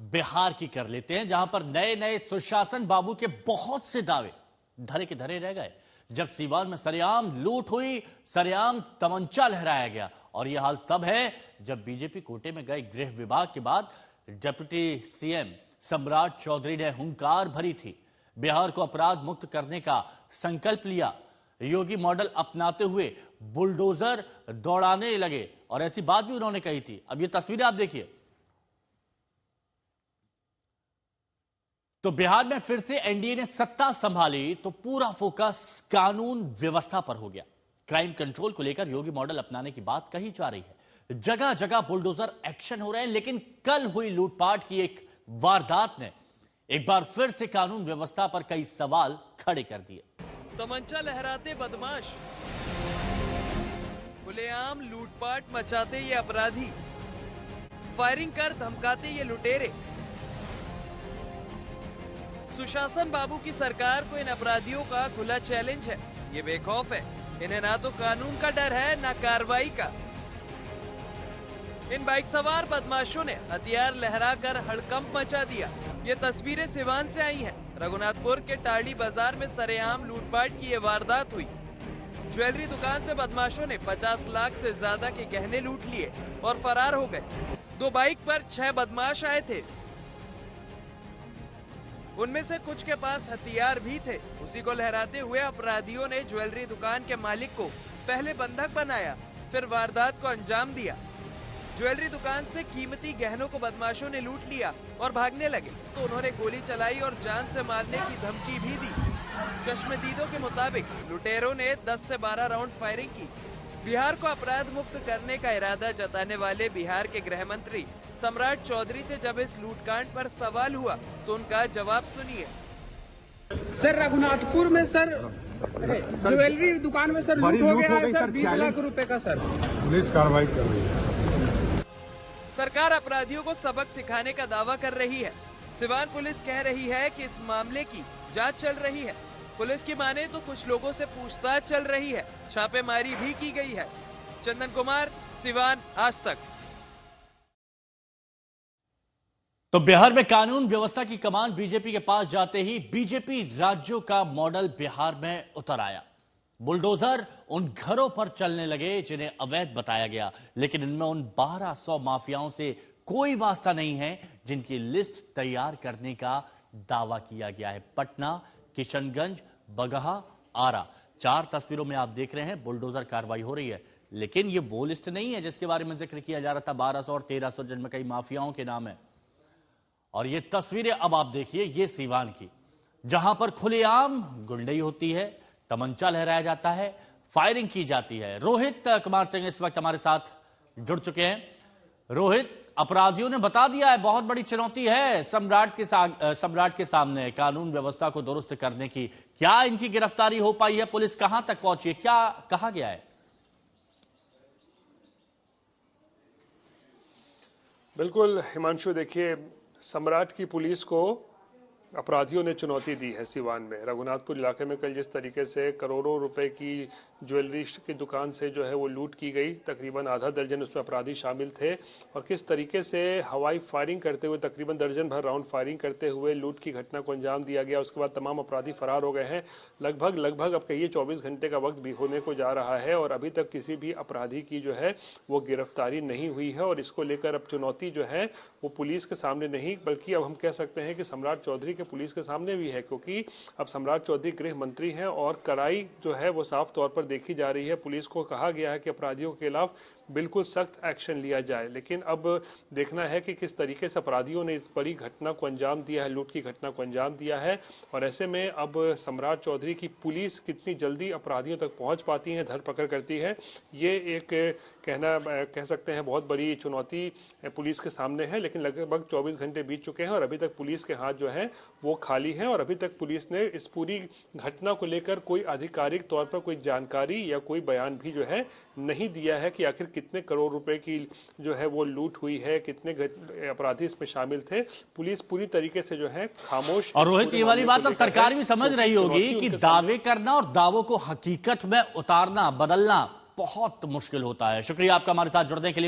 बिहार की कर लेते हैं, जहां पर नए नए सुशासन बाबू के बहुत से दावे धरे के धरे रह गए। जब सीवान में सरेआम लूट हुई, सरेआम तमंचा लहराया गया, और यह हाल तब है जब बीजेपी कोटे में गए गृह विभाग के बाद डिप्टी सीएम सम्राट चौधरी ने हुंकार भरी थी। बिहार को अपराध मुक्त करने का संकल्प लिया, योगी मॉडल अपनाते हुए बुलडोजर दौड़ाने लगे, और ऐसी बात भी उन्होंने कही थी। अब ये तस्वीरें आप देखिए। तो बिहार में फिर से एनडीए ने सत्ता संभाली तो पूरा फोकस कानून व्यवस्था पर हो गया। क्राइम कंट्रोल को लेकर योगी मॉडल अपनाने की बात कही जा रही है। जगह जगह बुलडोजर एक्शन हो रहे हैं, लेकिन कल हुई लूटपाट की एक वारदात ने एक बार फिर से कानून व्यवस्था पर कई सवाल खड़े कर दिए। तमंचा लहराते बदमाश, खुलेआम लूटपाट मचाते ये अपराधी, फायरिंग कर धमकाते ये लुटेरे। सुशासन बाबू की सरकार को इन अपराधियों का खुला चैलेंज है। ये बेखौफ है, इन्हें ना तो कानून का डर है ना कार्रवाई का। इन बाइक सवार बदमाशों ने हथियार लहराकर हड़कंप मचा दिया। ये तस्वीरें सिवान से आई हैं। रघुनाथपुर के टाड़ी बाजार में सरेआम लूटपाट की ये वारदात हुई। ज्वेलरी दुकान से बदमाशों ने 50 लाख से ज्यादा के गहने लूट लिए और फरार हो गए। 2 बाइक पर 6 बदमाश आए थे, उनमें से कुछ के पास हथियार भी थे। उसी को लहराते हुए अपराधियों ने ज्वेलरी दुकान के मालिक को पहले बंधक बनाया, फिर वारदात को अंजाम दिया। ज्वेलरी दुकान से कीमती गहनों को बदमाशों ने लूट लिया और भागने लगे तो उन्होंने गोली चलाई और जान से मारने की धमकी भी दी। चश्मदीदों के मुताबिक लुटेरों ने 10 से 12 राउंड फायरिंग की। बिहार को अपराध मुक्त करने का इरादा जताने वाले बिहार के गृह मंत्री सम्राट चौधरी से जब इस लूटकांड पर सवाल हुआ तो उनका जवाब सुनिए। सर, रघुनाथपुर में सर ज्वेलरी दुकान में सर लूट हो गया है सर, 20 लाख रुपए का सर। पुलिस कार्रवाई कर रही है। सरकार अपराधियों को सबक सिखाने का दावा कर रही है। सिवान पुलिस कह रही है कि इस मामले की जांच चल रही है। पुलिस की माने तो कुछ लोगों से पूछताछ चल रही है, छापेमारी भी की गई है। चंदन कुमार, सिवान, आज तक। तो बिहार में कानून व्यवस्था की कमान बीजेपी के पास जाते ही बीजेपी राज्यों का मॉडल बिहार में उतर आया। बुलडोजर उन घरों पर चलने लगे जिन्हें अवैध बताया गया, लेकिन इनमें उन 1200 माफियाओं से कोई वास्ता नहीं है जिनकी लिस्ट तैयार करने का दावा किया गया है। पटना, किशनगंज, बगहा, आरा, 4 तस्वीरों में आप देख रहे हैं बुलडोजर कार्रवाई हो रही है। लेकिन ये वो लिस्ट नहीं है जिसके बारे में जिक्र किया जा रहा था, 1200 और 1300, जिनमें कई माफियाओं के नाम है। और ये तस्वीरें अब आप देखिए, ये सीवान की, जहां पर खुलेआम गुंडई होती है, तमंचा लहराया जाता है, फायरिंग की जाती है। रोहित कुमार सिंह इस वक्त हमारे साथ जुड़ चुके हैं। रोहित, अपराधियों ने बता दिया है, बहुत बड़ी चुनौती है सम्राट के सामने कानून व्यवस्था को दुरुस्त करने की। क्या इनकी गिरफ्तारी हो पाई है? पुलिस कहां तक पहुंची है? क्या कहा गया है? बिल्कुल हिमांशु, देखिए, सम्राट की पुलिस को अपराधियों ने चुनौती दी है। सिवान में रघुनाथपुर इलाके में कल जिस तरीके से करोड़ों रुपए की ज्वेलरी की दुकान से जो है वो लूट की गई, तकरीबन आधा दर्जन उसमें अपराधी शामिल थे, और किस तरीके से हवाई फायरिंग करते हुए तकरीबन दर्जन भर राउंड फायरिंग करते हुए लूट की घटना को अंजाम दिया गया। उसके बाद तमाम अपराधी फरार हो गए हैं। लगभग अब कहिए 24 घंटे का वक्त भी होने को जा रहा है और अभी तक किसी भी अपराधी की जो है वो गिरफ्तारी नहीं हुई है। और इसको लेकर अब चुनौती जो है वो पुलिस के सामने नहीं, बल्कि अब हम कह सकते हैं कि सम्राट चौधरी के पुलिस के सामने भी है, क्योंकि अब सम्राट चौधरी गृह मंत्री हैं और कड़ाई जो है वो साफ तौर पर देखी जा रही है। पुलिस को कहा गया है कि अपराधियों के खिलाफ बिल्कुल सख्त एक्शन लिया जाए। लेकिन अब देखना है कि किस तरीके से अपराधियों ने इस बड़ी घटना को अंजाम दिया है, लूट की घटना को अंजाम दिया है। और ऐसे में अब सम्राट चौधरी की पुलिस कितनी जल्दी अपराधियों तक पहुंच पाती है, धरपकड़ करती है, ये एक कह सकते हैं बहुत बड़ी चुनौती पुलिस के सामने है। लेकिन लगभग 24 घंटे बीत चुके हैं और अभी तक पुलिस के हाथ जो है वो खाली हैं और अभी तक पुलिस ने इस पूरी घटना को लेकर कोई आधिकारिक तौर पर कोई जानकारी या कोई बयान भी जो है नहीं दिया है कि आखिर कितने करोड़ रुपए की जो है वो लूट हुई है, कितने अपराधी इसमें शामिल थे। पुलिस पूरी तरीके से जो है खामोश। और रोहित, ये वाली बात अब सरकार भी समझ रही होगी कि दावे करना और दावों को हकीकत में उतारना, बदलना बहुत मुश्किल होता है। शुक्रिया आपका हमारे साथ जुड़ने के लिए।